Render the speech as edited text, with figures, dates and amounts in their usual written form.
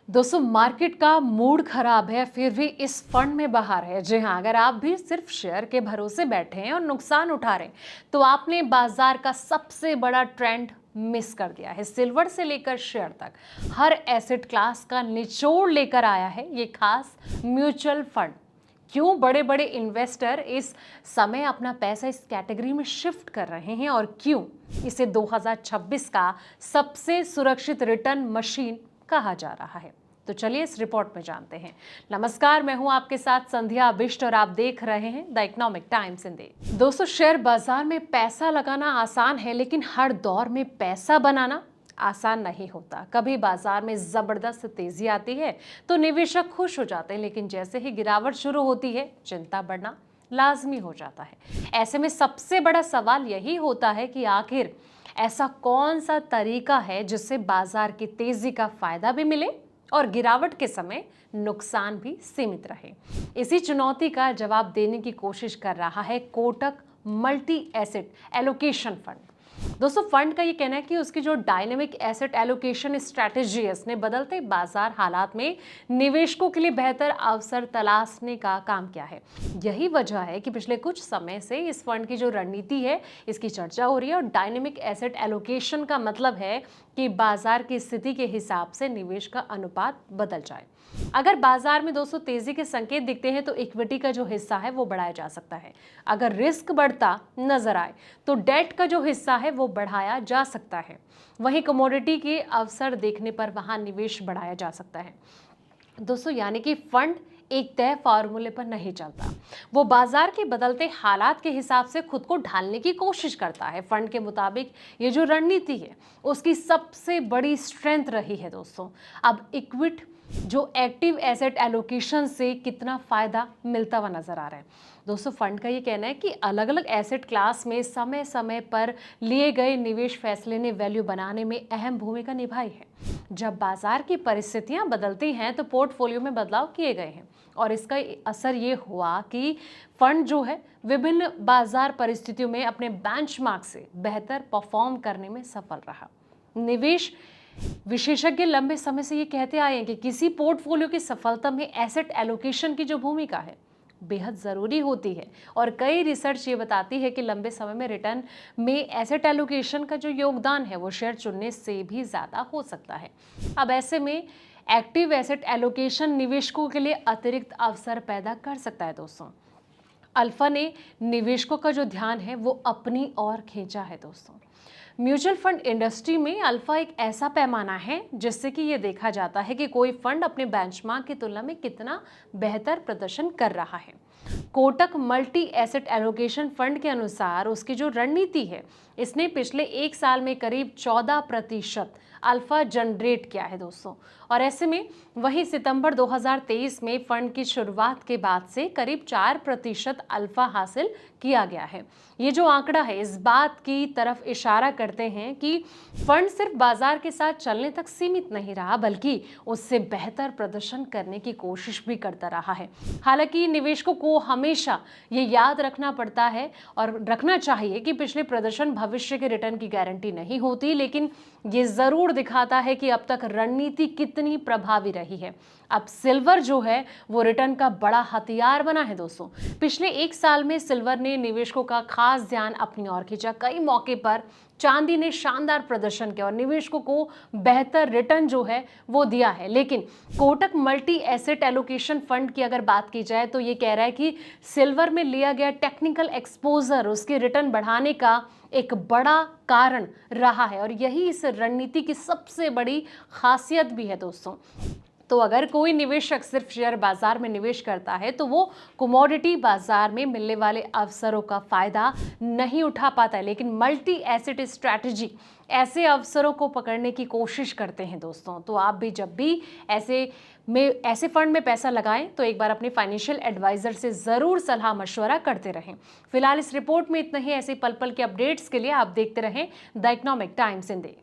दोस्तों मार्केट का मूड खराब है फिर भी इस फंड में बाहर है। जी हाँ, अगर आप भी सिर्फ शेयर के भरोसे बैठे हैं और नुकसान उठा रहे हैं तो आपने बाजार का सबसे बड़ा ट्रेंड मिस कर दिया है। सिल्वर से लेकर शेयर तक हर एसेट क्लास का निचोड़ लेकर आया है ये खास म्यूचुअल फंड। क्यों बड़े बड़े इन्वेस्टर इस समय अपना पैसा इस कैटेगरी में शिफ्ट कर रहे हैं और क्यों इसे 2026 का सबसे सुरक्षित रिटर्न मशीन कहा जा रहा है, तो चलिए इस रिपोर्ट में जानते हैं। नमस्कार, मैं हूं आपके साथ संध्या बिष्ट और आप देख रहे हैं द इकोनॉमिक टाइम्स हिंदी। दोस्तों, शेयर बाजार में पैसा लगाना आसान है लेकिन हर दौर में पैसा बनाना आसान नहीं होता। कभी बाजार में जबरदस्त तेजी आती है तो निवेशक खुश हो जाते हैं, लेकिन जैसे ही गिरावट शुरू होती है चिंता बढ़ना लाजमी हो जाता है। ऐसे में सबसे बड़ा सवाल यही होता है कि आखिर ऐसा कौन सा तरीका है जिससे बाजार की तेजी का फायदा भी मिले और गिरावट के समय नुकसान भी सीमित रहे। इसी चुनौती का जवाब देने की कोशिश कर रहा है Kotak multi asset allocation fund. दोस्तों, फंड का ये कहना है कि उसकी जो डायनेमिक एसेट एलोकेशन स्ट्रेटेजी है उसने बदलते बाजार हालात में निवेशकों के लिए बेहतर अवसर तलाशने का काम किया है। यही वजह है कि पिछले कुछ समय से इस फंड की जो रणनीति है इसकी चर्चा हो रही है। और डायनेमिक एसेट एलोकेशन का मतलब है कि बाजार की स्थिति के हिसाब से निवेश का अनुपात बदल जाए। अगर बाजार में दोस्तों तेजी के संकेत दिखते हैं तो इक्विटी का जो हिस्सा है वो बढ़ाया जा सकता है। अगर रिस्क बढ़ता नजर आए तो डेट का जो हिस्सा है वो बढ़ाया जा सकता है। वहीं कमोडिटी के अवसर देखने पर वहां निवेश बढ़ाया जा सकता है। दोस्तों, यानी कि फंड एक तय फार्मूले पर नहीं चलता, वो बाजार के बदलते हालात के हिसाब से खुद को ढालने की कोशिश करता है। फंड के मुताबिक ये जो रणनीति है उसकी सबसे बड़ी स्ट्रेंथ रही है दोस्तों। अब इक्विटी जो एक्टिव एसेट एलोकेशन से कितना फायदा मिलता हुआ नजर आ रहा है। दोस्तों, फंड का ये कहना है कि अलग अलग एसेट क्लास में समय समय पर लिए गए निवेश फैसले ने वैल्यू बनाने में अहम भूमिका निभाई है। जब बाजार की परिस्थितियां बदलती हैं तो पोर्टफोलियो में बदलाव किए गए हैं और इसका असर ये हुआ कि फंड जो है विभिन्न बाजार परिस्थितियों में अपने बेंचमार्क से बेहतर परफॉर्म करने में सफल रहा। निवेश विशेषज्ञ लंबे समय से ये कहते आए हैं कि किसी पोर्टफोलियो की सफलता में एसेट एलोकेशन की जो भूमिका है बेहद जरूरी होती है। और कई रिसर्च ये बताती है कि लंबे समय में रिटर्न में एसेट एलोकेशन का जो योगदान है वो शेयर चुनने से भी ज्यादा हो सकता है। अब ऐसे में एक्टिव एसेट एलोकेशन निवेशकों के लिए अतिरिक्त अवसर पैदा कर सकता है। दोस्तों, अल्फा ने निवेशकों का जो ध्यान है वो अपनी ओर खींचा है। दोस्तों, म्यूचुअल फंड इंडस्ट्री में अल्फा एक ऐसा पैमाना है जिससे कि ये देखा जाता है कि कोई फंड अपने बेंचमार्क की तुलना में कितना बेहतर प्रदर्शन कर रहा है। Kotak multi asset allocation fund के अनुसार उसकी जो रणनीति है इसने पिछले एक साल में करीब 14% अल्फा जनरेट किया है दोस्तों। और ऐसे में वही सितंबर 2023 में फंड की शुरुआत के बाद से करीब 4% अल्फा हासिल किया गया है। ये जो आंकड़ा है इस बात की तरफ इशारा करते हैं कि फंड सिर्फ बाजार के साथ चलने तक सीमित नहीं रहा बल्कि उससे बेहतर प्रदर्शन करने की कोशिश भी करता रहा है। हालांकि निवेशकों को हमेशा ये याद रखना पड़ता है और रखना चाहिए कि पिछले प्रदर्शन भविष्य के रिटर्न की गारंटी नहीं होती, लेकिन ये जरूर दिखाता है कि अब तक रणनीति कितनी प्रभावी रही है। अब सिल्वर जो है वो रिटर्न का बड़ा हथियार बना है दोस्तों। पिछले एक साल में सिल्वर ने निवेशकों का खास ध्यान अपनी ओर खींचा। कई मौके पर चांदी ने शानदार प्रदर्शन किया और निवेशकों को बेहतर रिटर्न जो है वो दिया है। लेकिन Kotak multi asset allocation fund की अगर बात की जाए तो ये कह रहा है कि सिल्वर में लिया गया टेक्निकल एक्सपोजर उसके रिटर्न बढ़ाने का एक बड़ा कारण रहा है और यही इस रणनीति की सबसे बड़ी खासियत भी है दोस्तों। तो अगर कोई निवेशक सिर्फ शेयर बाजार में निवेश करता है तो वो कमोडिटी बाजार में मिलने वाले अवसरों का फायदा नहीं उठा पाता है, लेकिन मल्टी एसेट स्ट्रैटेजी ऐसे अवसरों को पकड़ने की कोशिश करते हैं दोस्तों। तो आप भी जब भी ऐसे फंड में पैसा लगाएं तो एक बार अपने फाइनेंशियल एडवाइजर से जरूर सलाह मशवरा करते रहें। फिलहाल इस रिपोर्ट में इतना ही। ऐसे पल पल के अपडेट्स के लिए आप देखते रहें द इकोनॉमिक टाइम्स हिंदी।